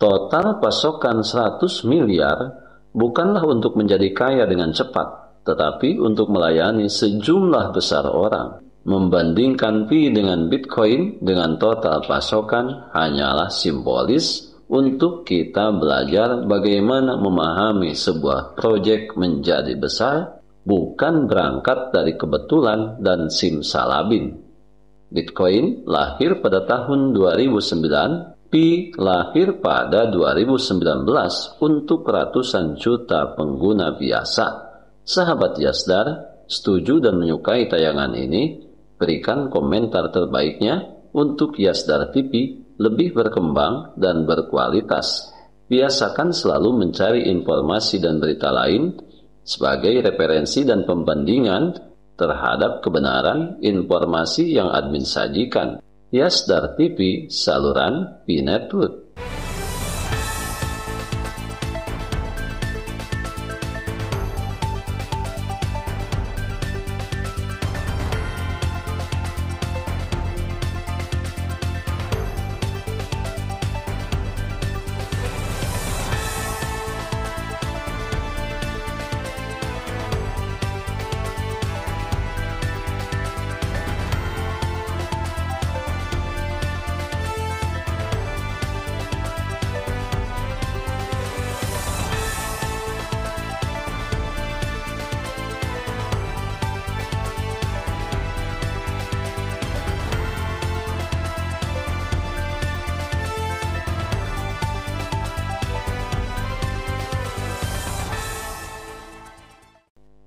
Total pasokan 100 miliar bukanlah untuk menjadi kaya dengan cepat, tetapi untuk melayani sejumlah besar orang. Membandingkan Pi dengan Bitcoin dengan total pasokan hanyalah simbolis untuk kita belajar bagaimana memahami sebuah proyek menjadi besar, bukan berangkat dari kebetulan dan simsalabim. Bitcoin lahir pada tahun 2009, Pi lahir pada 2019 untuk ratusan juta pengguna biasa. Sahabat Yasdar, setuju dan menyukai tayangan ini? Berikan komentar terbaiknya untuk Yasdar TV lebih berkembang dan berkualitas. Biasakan selalu mencari informasi dan berita lain sebagai referensi dan pembandingan terhadap kebenaran informasi yang admin sajikan. Yasdar TV, saluran Pi Network.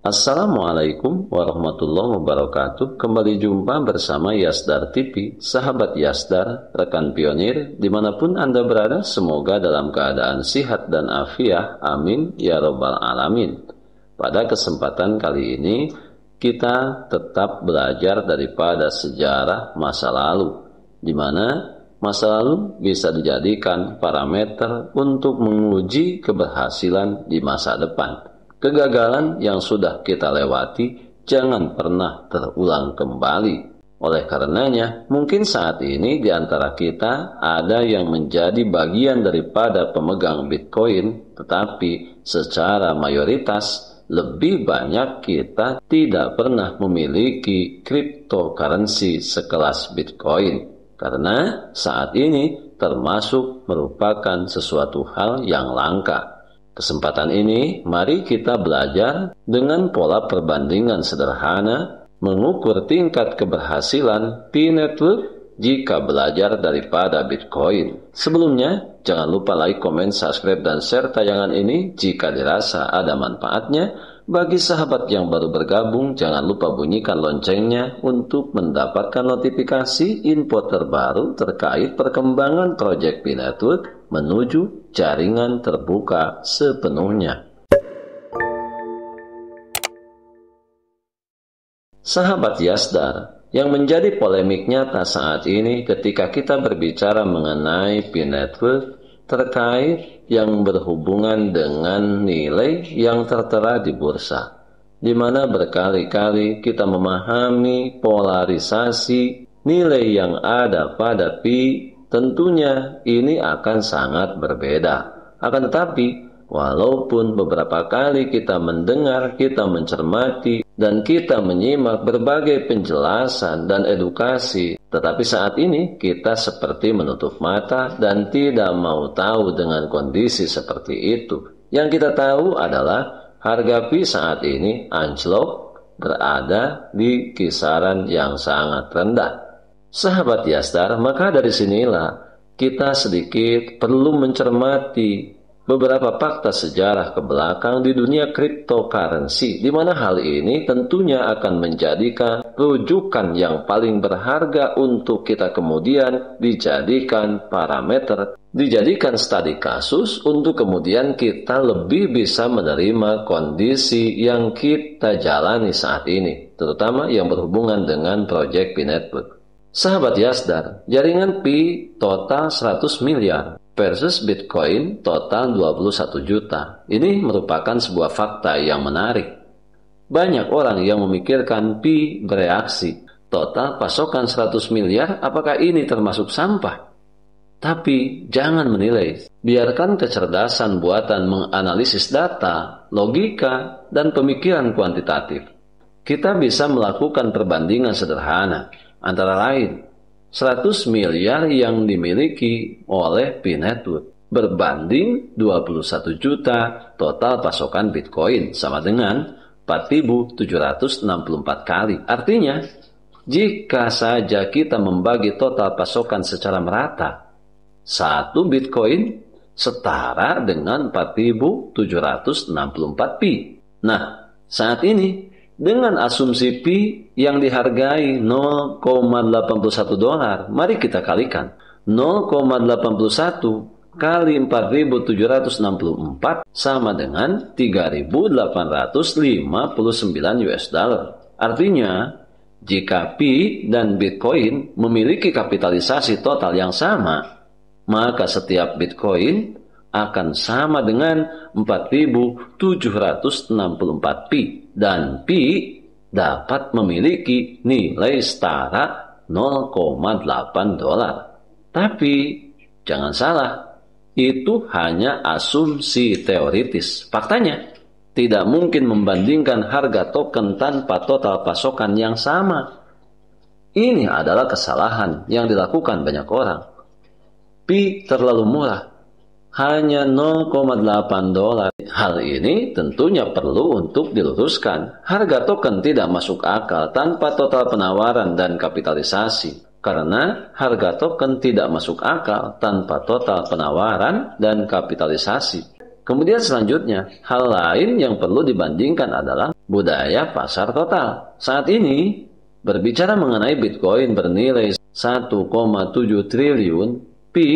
Assalamualaikum warahmatullahi wabarakatuh. Kembali jumpa bersama Yasdar TV. Sahabat Yasdar, rekan pionir, dimanapun Anda berada, semoga dalam keadaan sihat dan afiah. Amin ya robbal alamin. Pada kesempatan kali ini, kita tetap belajar daripada sejarah masa lalu, di mana masa lalu bisa dijadikan parameter untuk menguji keberhasilan di masa depan. Kegagalan yang sudah kita lewati jangan pernah terulang kembali. Oleh karenanya, mungkin saat ini di antara kita ada yang menjadi bagian daripada pemegang Bitcoin, tetapi secara mayoritas lebih banyak kita tidak pernah memiliki cryptocurrency sekelas Bitcoin. Karena saat ini termasuk merupakan sesuatu hal yang langka. Kesempatan ini, mari kita belajar dengan pola perbandingan sederhana, mengukur tingkat keberhasilan Pi Network jika belajar daripada Bitcoin. Sebelumnya, jangan lupa like, komen, subscribe, dan share tayangan ini jika dirasa ada manfaatnya. Bagi sahabat yang baru bergabung, jangan lupa bunyikan loncengnya untuk mendapatkan notifikasi info terbaru terkait perkembangan proyek Pi Network menuju jaringan terbuka sepenuhnya. Sahabat Yasdar, yang menjadi polemik nyata saat ini ketika kita berbicara mengenai Pi Network terkait yang berhubungan dengan nilai yang tertera di bursa, di mana berkali-kali kita memahami polarisasi nilai yang ada pada Pi. Tentunya ini akan sangat berbeda. Akan tetapi, walaupun beberapa kali kita mendengar, kita mencermati, dan kita menyimak berbagai penjelasan dan edukasi, tetapi saat ini kita seperti menutup mata dan tidak mau tahu dengan kondisi seperti itu. Yang kita tahu adalah harga Pi saat ini anjlok berada di kisaran yang sangat rendah. Sahabat Yasdar, maka dari sinilah kita sedikit perlu mencermati beberapa fakta sejarah ke belakang di dunia cryptocurrency, di mana hal ini tentunya akan menjadikan rujukan yang paling berharga untuk kita kemudian dijadikan parameter, dijadikan studi kasus untuk kemudian kita lebih bisa menerima kondisi yang kita jalani saat ini, terutama yang berhubungan dengan proyek Pi Network. Sahabat Yasdar, jaringan Pi total 100 miliar versus Bitcoin total 21 juta. Ini merupakan sebuah fakta yang menarik. Banyak orang yang memikirkan Pi bereaksi. Total pasokan 100 miliar, apakah ini termasuk sampah? Tapi jangan menilai. Biarkan kecerdasan buatan menganalisis data, logika, dan pemikiran kuantitatif. Kita bisa melakukan perbandingan sederhana, antara lain 100 miliar yang dimiliki oleh P-Network berbanding 21 juta total pasokan Bitcoin, sama dengan 4.764 kali. Artinya, jika saja kita membagi total pasokan secara merata, 1 Bitcoin setara dengan 4.764 pi. Nah, saat ini dengan asumsi pi yang dihargai 0,81 dolar, mari kita kalikan. 0,81 kali 4.764 sama dengan 3.859 US dollar. Artinya, jika pi dan Bitcoin memiliki kapitalisasi total yang sama, maka setiap Bitcoin akan sama dengan 4.764 pi. Dan pi dapat memiliki nilai setara 0,8 dolar. Tapi, jangan salah, itu hanya asumsi teoritis. Faktanya, tidak mungkin membandingkan harga token tanpa total pasokan yang sama. Ini adalah kesalahan yang dilakukan banyak orang. Pi terlalu murah, hanya 0,8 dolar. Hal ini tentunya perlu untuk diluruskan. Harga token tidak masuk akal tanpa total penawaran dan kapitalisasi. Karena harga token tidak masuk akal tanpa total penawaran dan kapitalisasi. Kemudian selanjutnya, hal lain yang perlu dibandingkan adalah budaya pasar total. Saat ini, berbicara mengenai Bitcoin bernilai 1,7 triliun, pi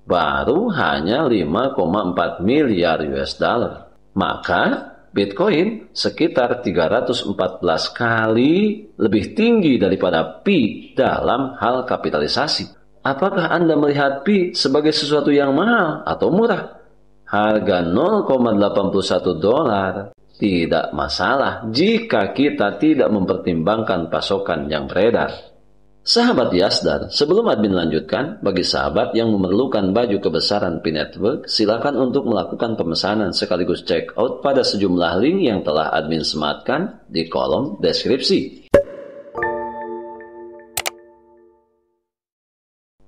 baru hanya 5,4 miliar US dollar. Maka Bitcoin sekitar 314 kali lebih tinggi daripada pi dalam hal kapitalisasi. Apakah Anda melihat pi sebagai sesuatu yang mahal atau murah? Harga 0,81 dolar tidak masalah jika kita tidak mempertimbangkan pasokan yang beredar. Sahabat Yasdar, sebelum admin lanjutkan, bagi sahabat yang memerlukan baju kebesaran P-Network, silakan untuk melakukan pemesanan sekaligus check out pada sejumlah link yang telah admin sematkan di kolom deskripsi.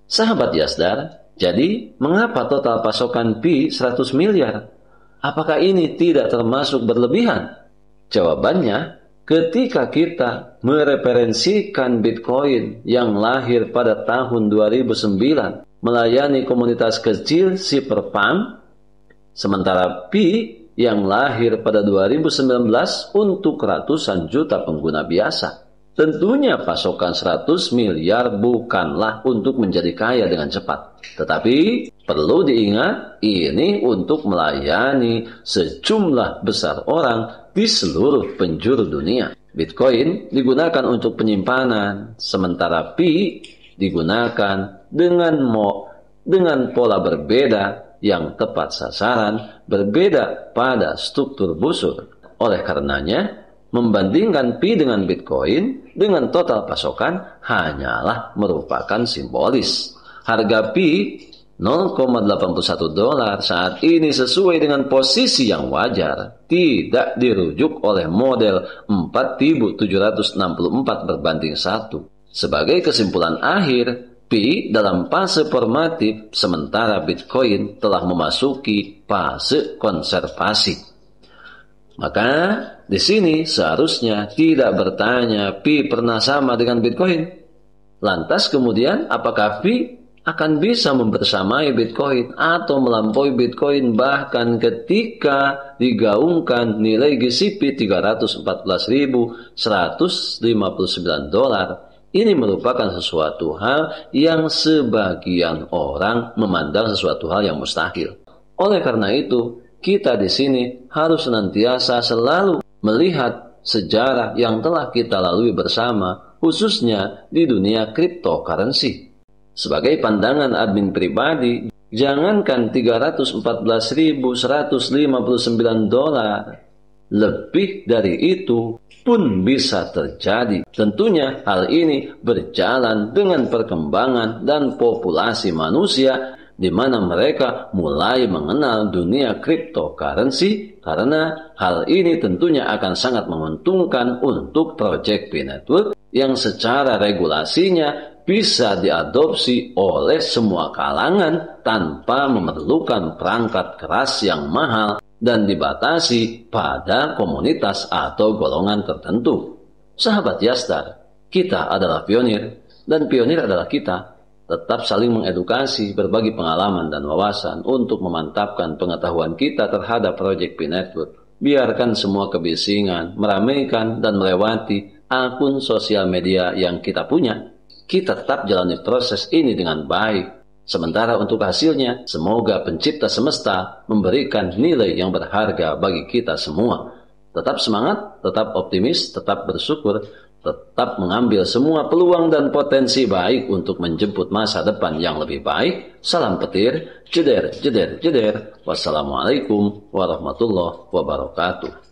Sahabat Yasdar, jadi mengapa total pasokan pi 100 miliar? Apakah ini tidak termasuk berlebihan? Jawabannya, ketika kita mereferensikan Bitcoin yang lahir pada tahun 2009 melayani komunitas kecil cypherpunk, sementara pi yang lahir pada 2019 untuk ratusan juta pengguna biasa. Tentunya pasokan 100 miliar bukanlah untuk menjadi kaya dengan cepat. Tetapi perlu diingat, ini untuk melayani sejumlah besar orang di seluruh penjuru dunia. Bitcoin digunakan untuk penyimpanan, sementara pi digunakan dengan pola berbeda yang tepat sasaran, berbeda pada struktur busur. Oleh karenanya, membandingkan pi dengan Bitcoin dengan total pasokan hanyalah merupakan simbolis. Harga pi 0,81 dolar saat ini sesuai dengan posisi yang wajar, tidak dirujuk oleh model 4.764 berbanding 1. Sebagai kesimpulan akhir, pi dalam fase formatif sementara Bitcoin telah memasuki fase konservasi. Maka di sini seharusnya tidak bertanya pi pernah sama dengan Bitcoin. Lantas kemudian apakah pi akan bisa membersamai Bitcoin atau melampaui Bitcoin bahkan ketika digaungkan nilai GCP 314.159 dolar? Ini merupakan sesuatu hal yang sebagian orang memandang sesuatu hal yang mustahil. Oleh karena itu, kita di sini harus senantiasa selalu melihat sejarah yang telah kita lalui bersama, khususnya di dunia cryptocurrency. Sebagai pandangan admin pribadi, jangankan 314.159 dolar, lebih dari itu pun bisa terjadi. Tentunya hal ini berjalan dengan perkembangan dan populasi manusia di mana mereka mulai mengenal dunia cryptocurrency, karena hal ini tentunya akan sangat menguntungkan untuk Project Pi Network yang secara regulasinya bisa diadopsi oleh semua kalangan tanpa memerlukan perangkat keras yang mahal dan dibatasi pada komunitas atau golongan tertentu. Sahabat Yastar, kita adalah pionir dan pionir adalah kita. Tetap saling mengedukasi, berbagi pengalaman dan wawasan untuk memantapkan pengetahuan kita terhadap Project Pi Network. Biarkan semua kebisingan meramaikan dan melewati akun sosial media yang kita punya. Kita tetap jalani proses ini dengan baik. Sementara untuk hasilnya, semoga pencipta semesta memberikan nilai yang berharga bagi kita semua. Tetap semangat, tetap optimis, tetap bersyukur, tetap mengambil semua peluang dan potensi baik untuk menjemput masa depan yang lebih baik. Salam petir, jeder, jeder, jeder. Wassalamualaikum warahmatullahi wabarakatuh.